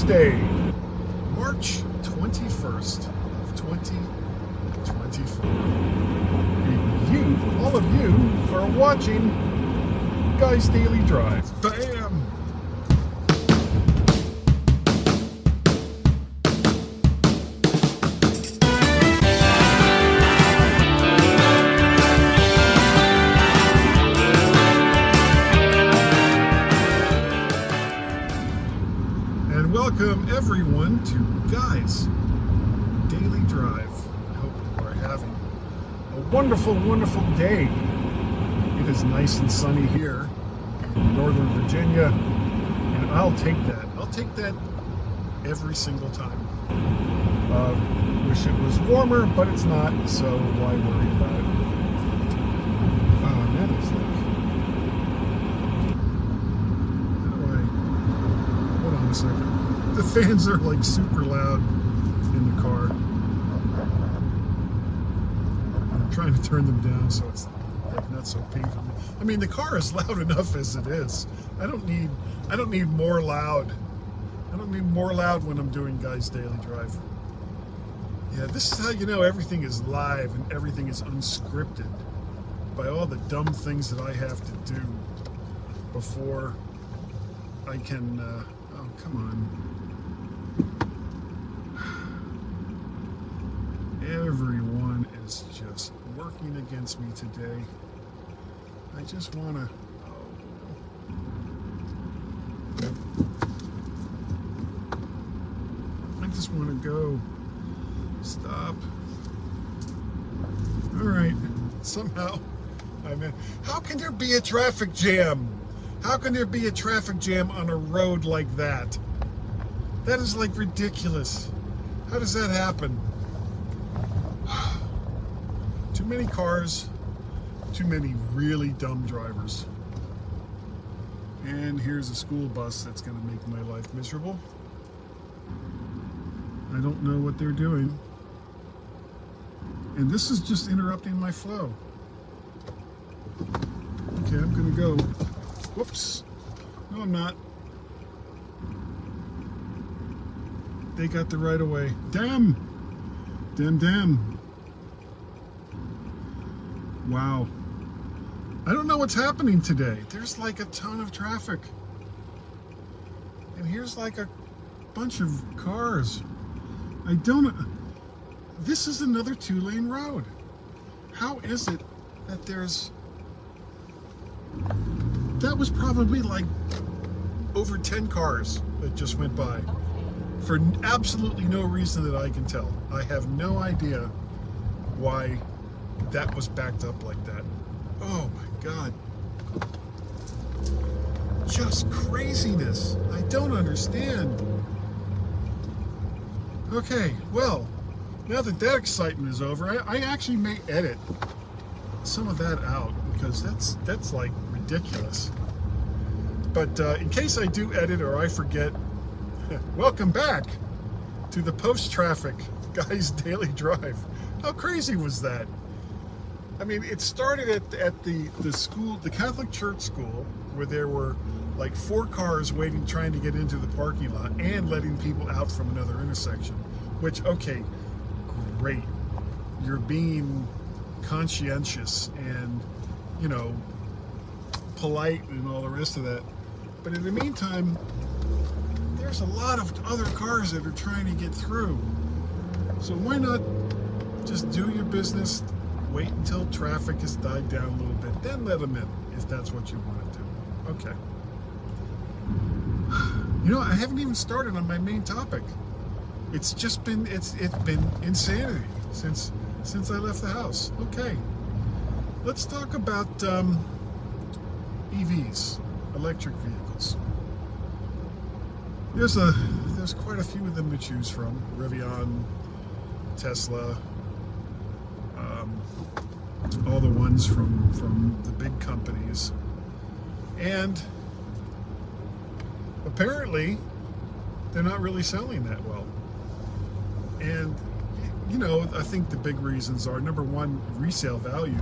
Thursday, March 21st of 2024. And all of you, are watching Guy's Daily Drive. Bam! Welcome everyone to Guy's Daily Drive. I hope you are having a wonderful, wonderful day. It is nice and sunny here in Northern Virginia, and I'll take that. I'll take that every single time. Wish it was warmer, but it's not, so why worry about it? That is like... Hold on a second. The fans are like super loud in the car. I'm trying to turn them down so it's like not so painful. I mean, the car is loud enough as it is. I don't need more loud. I don't need more loud when I'm doing Guy's Daily Drive. Yeah, this is how you know everything is live and everything is unscripted, by all the dumb things that I have to do before I can oh, come on. Everyone is just working against me today. I just want to... I just want to go. Stop. All right. Somehow I'm in. How can there be a traffic jam? How can there be a traffic jam on a road like that? That is like ridiculous. How does that happen? Too many cars, too many really dumb drivers. And here's a school bus that's going to make my life miserable. I don't know what they're doing. And this is just interrupting my flow. Okay, I'm going to go. Whoops. No, I'm not. They got the right of way. Damn! Damn. Wow. I don't know what's happening today. There's like a ton of traffic. And here's like a bunch of cars. This is another 2-lane road. How is it that that was probably like over 10 cars that just went by for absolutely no reason that I can tell. I have no idea why that was backed up like that. Oh my God. Just craziness. I don't understand. Okay, well, now that excitement is over, I actually may edit some of that out because that's like ridiculous. But in case I do edit or I forget, welcome back to the post-traffic Guy's Daily Drive. How crazy was that? I mean, it started at the school, the Catholic Church school, where there were like 4 cars waiting, trying to get into the parking lot and letting people out from another intersection, which, okay, great. You're being conscientious and, you know, polite and all the rest of that. But in the meantime, there's a lot of other cars that are trying to get through. So why not just do your business, wait until traffic has died down a little bit, then let them in, if that's what you want to do. Okay. You know, I haven't even started on my main topic. It's just been, it's been insanity since I left the house. Okay. Let's talk about EVs, electric vehicles. There's quite a few of them to choose from. Rivian, Tesla, all the ones from the big companies. And apparently they're not really selling that well. And you know, I think the big reasons are, number one, resale value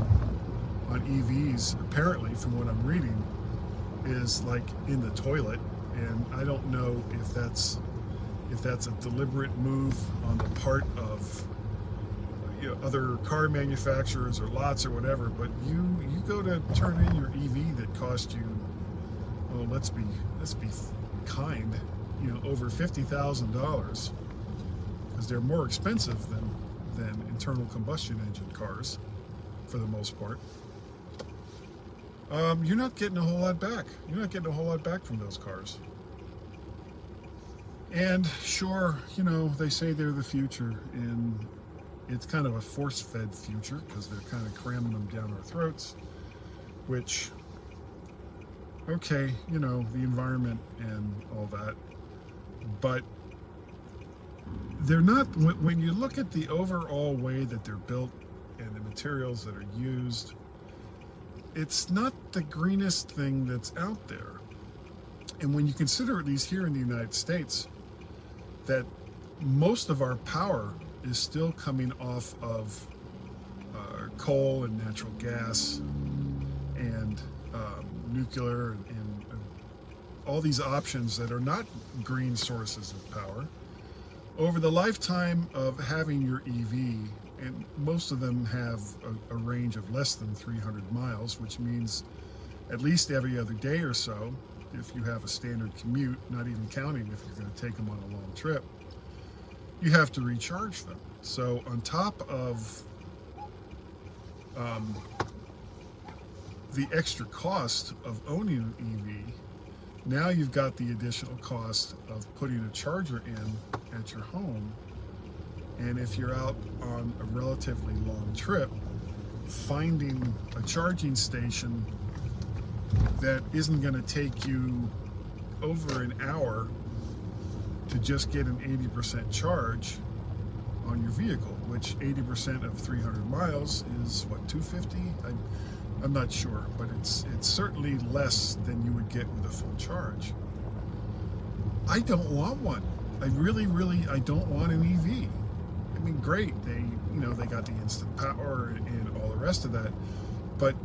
on EVs, apparently, from what I'm reading, is like in the toilet. And I don't know if that's if that's a deliberate move on the part of other car manufacturers or lots or whatever, but you go to turn in your EV that cost you, well, let's be kind, over $50,000, because they're more expensive than internal combustion engine cars for the most part. You're not getting a whole lot back. You're not getting a whole lot back from those cars. And sure, they say they're the future, and it's kind of a force-fed future because they're kind of cramming them down our throats, which, okay, the environment and all that, but they're not, when you look at the overall way that they're built and the materials that are used, it's not the greenest thing that's out there. And when you consider, at least here in the United States, that most of our power is still coming off of coal and natural gas and nuclear and all these options that are not green sources of power, over the lifetime of having your EV, and most of them have a range of less than 300 miles, which means at least every other day or so, if you have a standard commute, not even counting if you're going to take them on a long trip, you have to recharge them. So on top of the extra cost of owning an EV, now you've got the additional cost of putting a charger in at your home. And if you're out on a relatively long trip, finding a charging station that isn't going to take you over an hour to just get an 80% charge on your vehicle, which 80% of 300 miles is what, 250? I'm not sure, but it's certainly less than you would get with a full charge. I don't want one. I really, I don't want an EV. I mean, great, they got the instant power and all the rest of that, but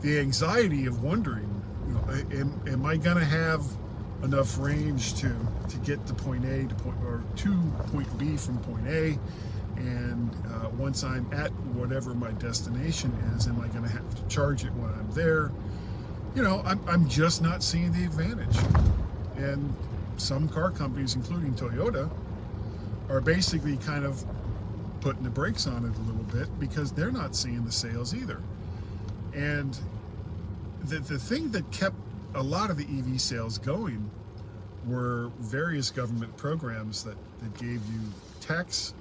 the anxiety of wondering, am I gonna have enough range to get to point A to point B from point A, and once I'm at whatever my destination is, am I going to have to charge it when I'm there? I'm just not seeing the advantage. And some car companies, including Toyota, are basically kind of putting the brakes on it a little bit because they're not seeing the sales either. And the thing that kept a lot of the EV sales going were various government programs that gave you tax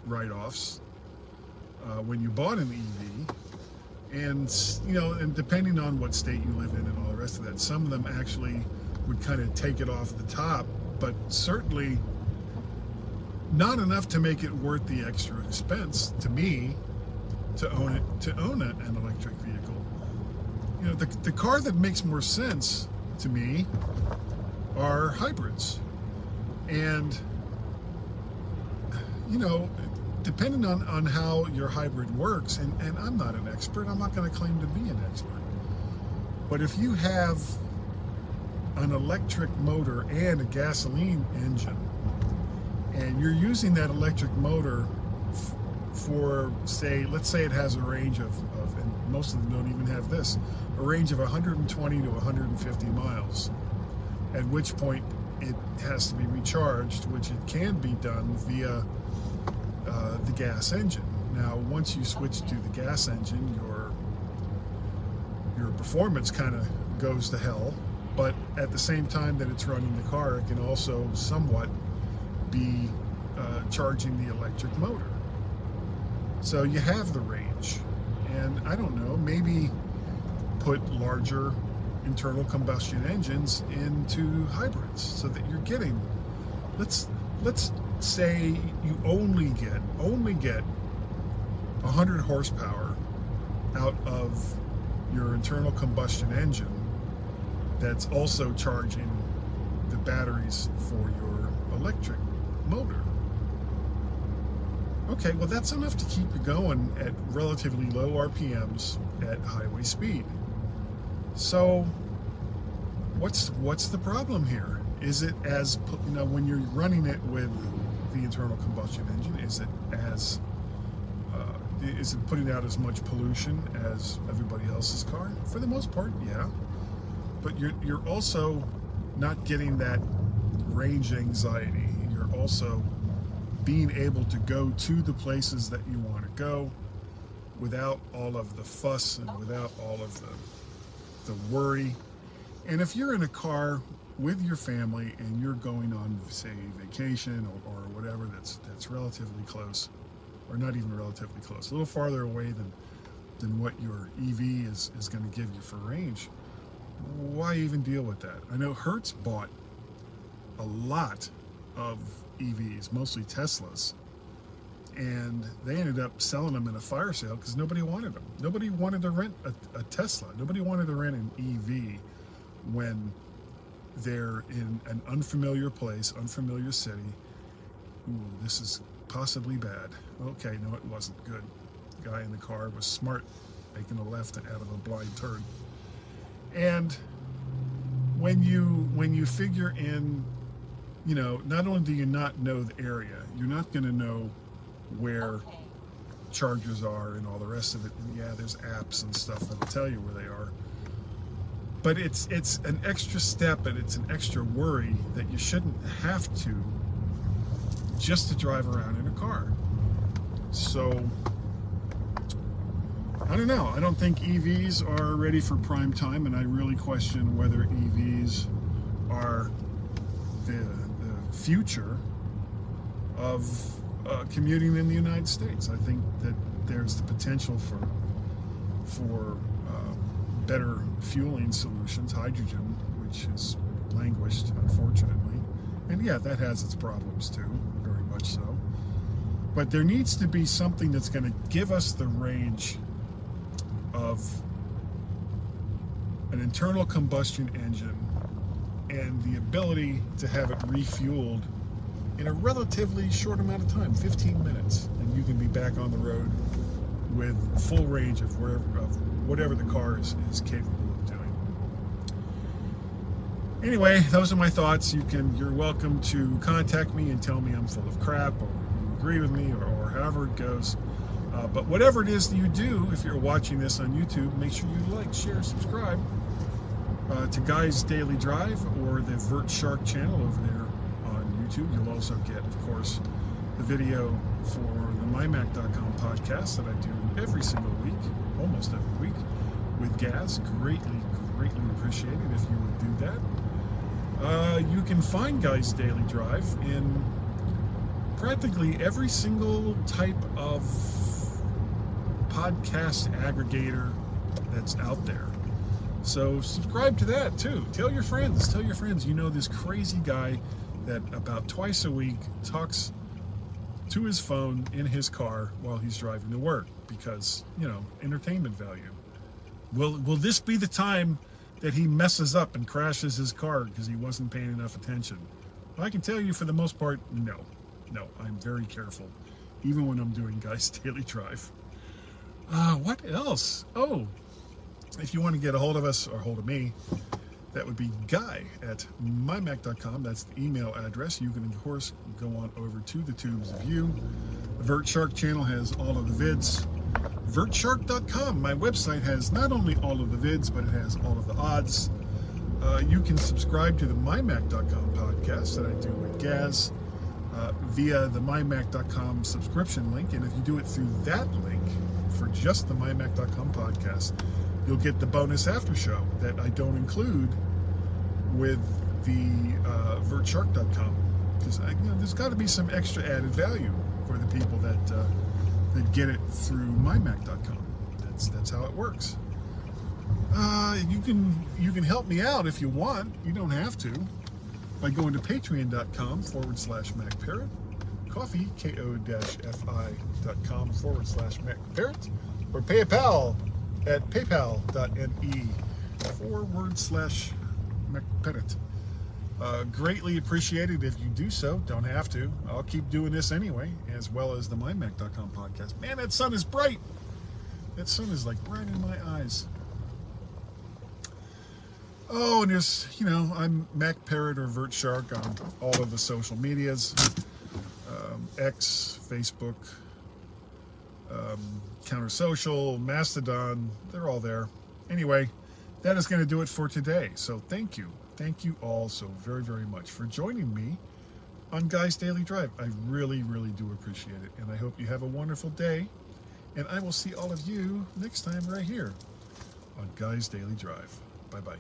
write-offs when you bought an EV, and depending on what state you live in and all the rest of that, some of them actually would kind of take it off the top, but certainly not enough to make it worth the extra expense to me to own an electric vehicle. The car that makes more sense to me are hybrids. And, depending on how your hybrid works, and I'm not an expert, I'm not going to claim to be an expert, but if you have an electric motor and a gasoline engine, and you're using that electric motor for, let's say it has a range of, and most of them don't even have this, a range of 120 to 150 miles, at which point it has to be recharged, which it can be done via the gas engine. Now, once you switch to the gas engine, your performance kind of goes to hell, but at the same time that it's running the car, it can also somewhat be charging the electric motor. So you have the range, and I don't know, maybe put larger internal combustion engines into hybrids so that you're getting, let's say you only get 100 horsepower out of your internal combustion engine that's also charging the batteries for your electric motor. Okay, well, that's enough to keep you going at relatively low RPMs at highway speed. So what's the problem here? Is it as, when you're running it with the internal combustion engine, is it putting out as much pollution as everybody else's car? For the most part, yeah. But you're also not getting that range anxiety. You're also being able to go to the places that you want to go without all of the fuss and without all of the worry. And if you're in a car with your family and you're going on, say, vacation or whatever that's relatively close, or not even relatively close, a little farther away than what your EV is going to give you for range, why even deal with that? I know Hertz bought a lot of EVs, mostly Teslas, and they ended up selling them in a fire sale because nobody wanted them. Nobody wanted to rent a Tesla. Nobody wanted to rent an EV when they're in an unfamiliar place, unfamiliar city. Ooh, this is possibly bad. Okay, no, it wasn't good. The guy in the car was smart, making a left out of a blind turn. And when you figure in, not only do you not know the area, you're not going to know where chargers are and all the rest of it. And yeah, there's apps and stuff that'll tell you where they are. But it's an extra step and it's an extra worry that you shouldn't have to just to drive around in a car. So, I don't know. I don't think EVs are ready for prime time, and I really question whether EVs are the future of commuting in the United States. I think that there's the potential for better fueling solutions, hydrogen, which has languished, unfortunately. And yeah, that has its problems too, very much so. But there needs to be something that's going to give us the range of an internal combustion engine and the ability to have it refueled in a relatively short amount of time, 15 minutes, and you can be back on the road with full range of whatever the car is capable of doing. Anyway, those are my thoughts. You're welcome to contact me and tell me I'm full of crap, or you agree with me, or however it goes. But whatever it is that you do, if you're watching this on YouTube, make sure you like, share, subscribe to Guy's Daily Drive or the Vert Shark channel over there on YouTube. You'll also get, of course, the video for the mymac.com podcast that I do every single week, almost every week, with Gaz. Greatly appreciate it if you would do that. You can find Guy's Daily Drive in practically every single type of podcast aggregator that's out there. So subscribe to that too. Tell your friends you know this crazy guy that about twice a week talks to his phone in his car while he's driving to work because, entertainment value. Will this be the time that he messes up and crashes his car because he wasn't paying enough attention? Well, I can tell you for the most part, no, I'm very careful, even when I'm doing Guy's Daily Drive. What else? Oh, if you want to get a hold of us or hold of me, that would be guy@mymac.com. That's the email address. You can, of course, go on over to the Tubes of You. The Vert Shark channel has all of the vids. VertShark.com, my website, has not only all of the vids, but it has all of the odds. You can subscribe to the mymac.com podcast that I do with Gaz via the mymac.com subscription link. And if you do it through that link for just the mymac.com podcast, you'll get the bonus after show that I don't include with the VertShark.com, because there's got to be some extra added value for the people that get it through mymac.com. That's how it works. You can help me out if you want. You don't have to, by going to patreon.com/MacParrot, coffee, ko-fi.com/MacParrot, or PayPal at paypal.me/MacParrot. Greatly appreciated if you do so. Don't have to. I'll keep doing this anyway, as well as the mymac.com podcast. Man, that sun is bright. That sun is like right in my eyes. Oh, and there's, you know, I'm Mac Parrot or Vert Shark on all of the social medias, X, Facebook, Counter Social, Mastodon, they're all there. Anyway, that is going to do it for today. So thank you. Thank you all so very, very much for joining me on Guy's Daily Drive. I really, really do appreciate it. And I hope you have a wonderful day. And I will see all of you next time right here on Guy's Daily Drive. Bye-bye.